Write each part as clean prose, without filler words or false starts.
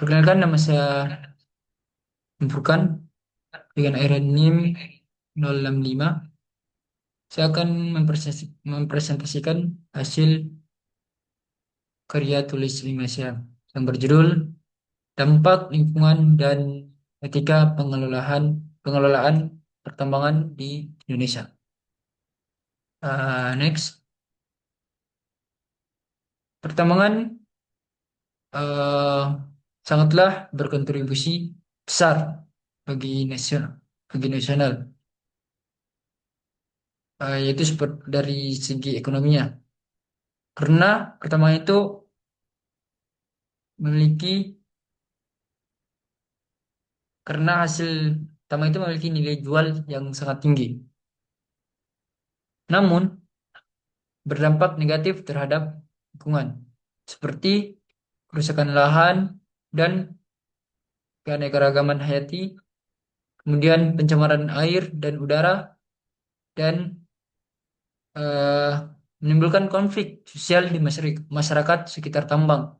Perkenalkan, nama saya Furkan dengan airan NIM 065. Saya akan mempresentasikan hasil karya tulis ilmiah saya yang berjudul Dampak Lingkungan dan Etika Pengelolaan Pertambangan di Indonesia. Next, pertambangan uh, sangatlah berkontribusi besar bagi nasional, yaitu seperti dari segi ekonominya. Karena pertambangan itu memiliki karena hasil tambang itu memiliki nilai jual yang sangat tinggi. Namun berdampak negatif terhadap lingkungan, seperti kerusakan lahan dan keanekaragaman hayati, kemudian pencemaran air dan udara, dan eh, menimbulkan konflik sosial di masyarakat sekitar tambang.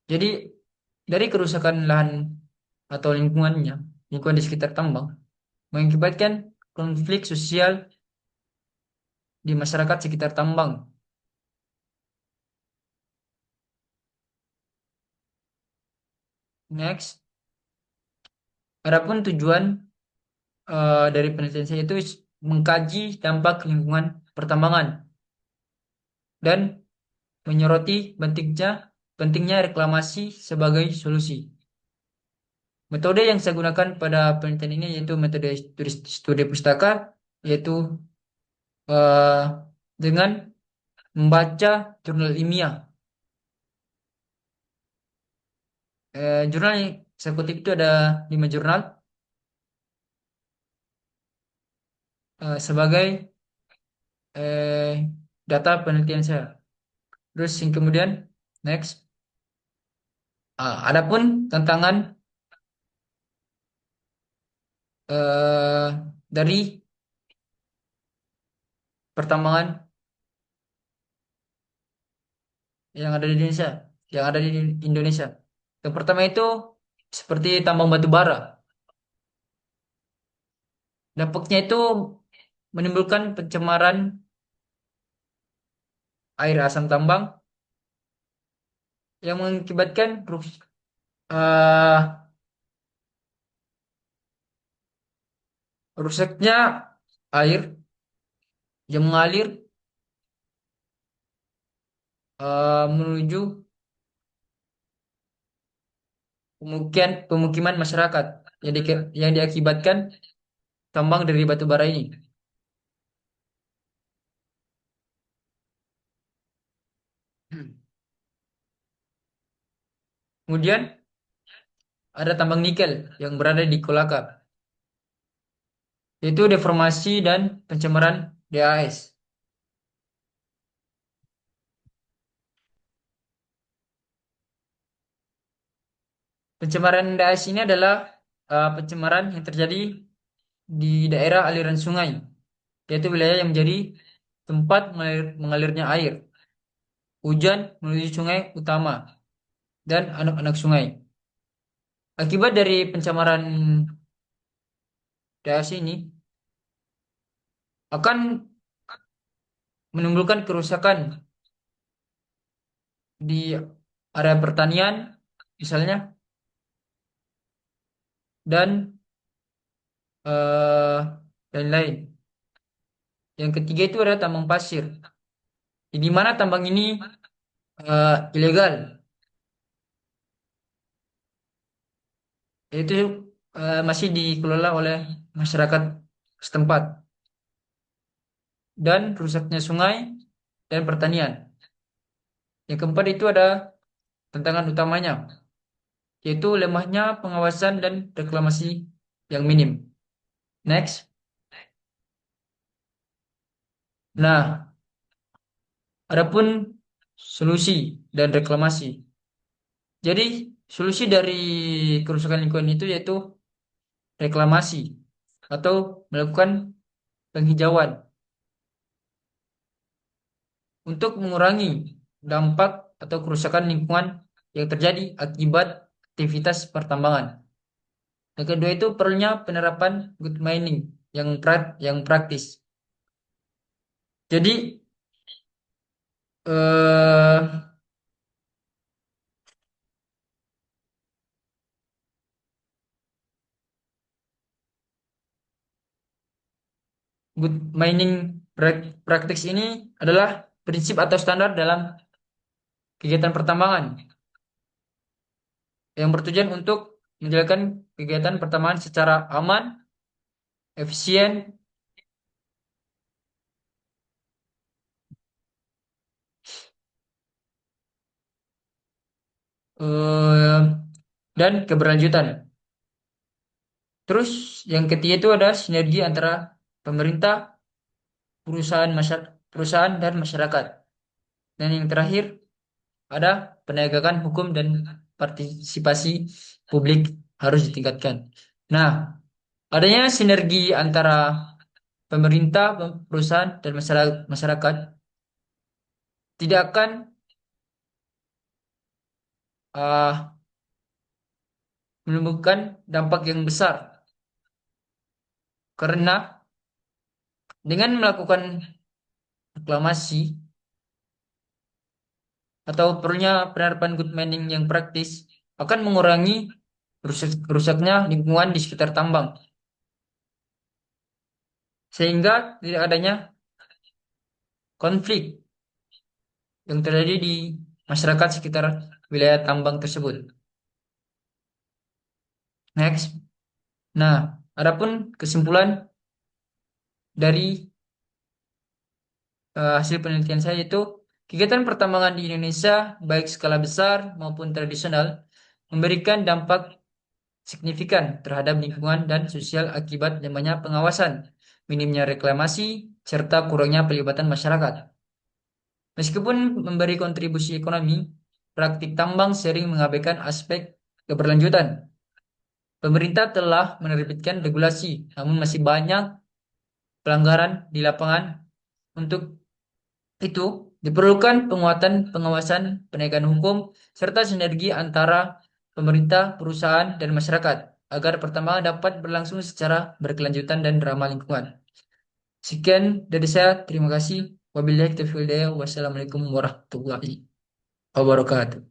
Jadi dari kerusakan lahan atau lingkungan di sekitar tambang mengakibatkan konflik sosial di masyarakat sekitar tambang. Next, adapun tujuan dari penelitian saya itu mengkaji dampak lingkungan pertambangan dan menyoroti pentingnya reklamasi sebagai solusi. Metode yang saya gunakan pada penelitian ini yaitu metode studi pustaka, yaitu eh, dengan membaca jurnal ilmiah. Jurnal yang saya kutip itu ada 5 jurnal sebagai eh, data penelitian saya. Terus yang kemudian next, adapun tantangan dari pertambangan yang ada di Indonesia, yang ada di Indonesia. Yang pertama itu seperti tambang batu bara. Dampaknya itu menimbulkan pencemaran air asam tambang yang mengakibatkan eh, rusaknya air yang mengalir menuju pemukiman masyarakat yang diakibatkan tambang dari batu bara ini. Kemudian ada tambang nikel yang berada di Kolaka, yaitu deformasi dan pencemaran DAS. Pencemaran DAS ini adalah pencemaran yang terjadi di daerah aliran sungai, yaitu wilayah yang menjadi tempat mengalirnya air, hujan menuju sungai utama, dan anak-anak sungai. Akibat dari pencemaran DAS ini akan menimbulkan kerusakan di area pertanian, misalnya, dan lain-lain. Yang ketiga itu ada tambang pasir, di mana tambang ini ilegal, yaitu masih dikelola oleh masyarakat setempat, dan rusaknya sungai dan pertanian. Yang keempat itu ada tantangan utamanya, yaitu lemahnya pengawasan dan reklamasi yang minim. Next. Nah, adapun solusi dan reklamasi. Jadi, solusi dari kerusakan lingkungan itu yaitu reklamasi atau melakukan penghijauan untuk mengurangi dampak atau kerusakan lingkungan yang terjadi akibat aktivitas pertambangan. Yang kedua itu perlunya penerapan good mining yang praktis. Jadi eh, good mining practice ini adalah prinsip atau standar dalam kegiatan pertambangan yang bertujuan untuk menjalankan kegiatan pertambangan secara aman, efisien, eh, dan keberlanjutan. Terus yang ketiga itu ada sinergi antara pemerintah, perusahaan dan masyarakat. Dan yang terakhir ada penegakan hukum dan partisipasi publik harus ditingkatkan. Nah, adanya sinergi antara pemerintah, perusahaan, dan masyarakat tidak akan uh, menimbulkan dampak yang besar karena dengan melakukan reklamasi atau perlunya penerapan good mining yang praktis akan mengurangi rusaknya lingkungan di sekitar tambang sehingga tidak adanya konflik yang terjadi di masyarakat sekitar wilayah tambang tersebut. Next. Nah, adapun kesimpulan dari hasil penelitian saya itu kegiatan pertambangan di Indonesia baik skala besar maupun tradisional memberikan dampak signifikan terhadap lingkungan dan sosial akibat lemahnya pengawasan, minimnya reklamasi, serta kurangnya pelibatan masyarakat. Meskipun memberi kontribusi ekonomi, praktik tambang sering mengabaikan aspek keberlanjutan. Pemerintah telah menerbitkan regulasi, namun masih banyak pelanggaran di lapangan. Untuk itu, diperlukan penguatan pengawasan, penegakan hukum, serta sinergi antara pemerintah, perusahaan, dan masyarakat agar pertambangan dapat berlangsung secara berkelanjutan dan ramah lingkungan. Sekian dari saya, terima kasih. Wabillahi taufiq wal hidayah. Wassalamualaikum warahmatullahi wabarakatuh.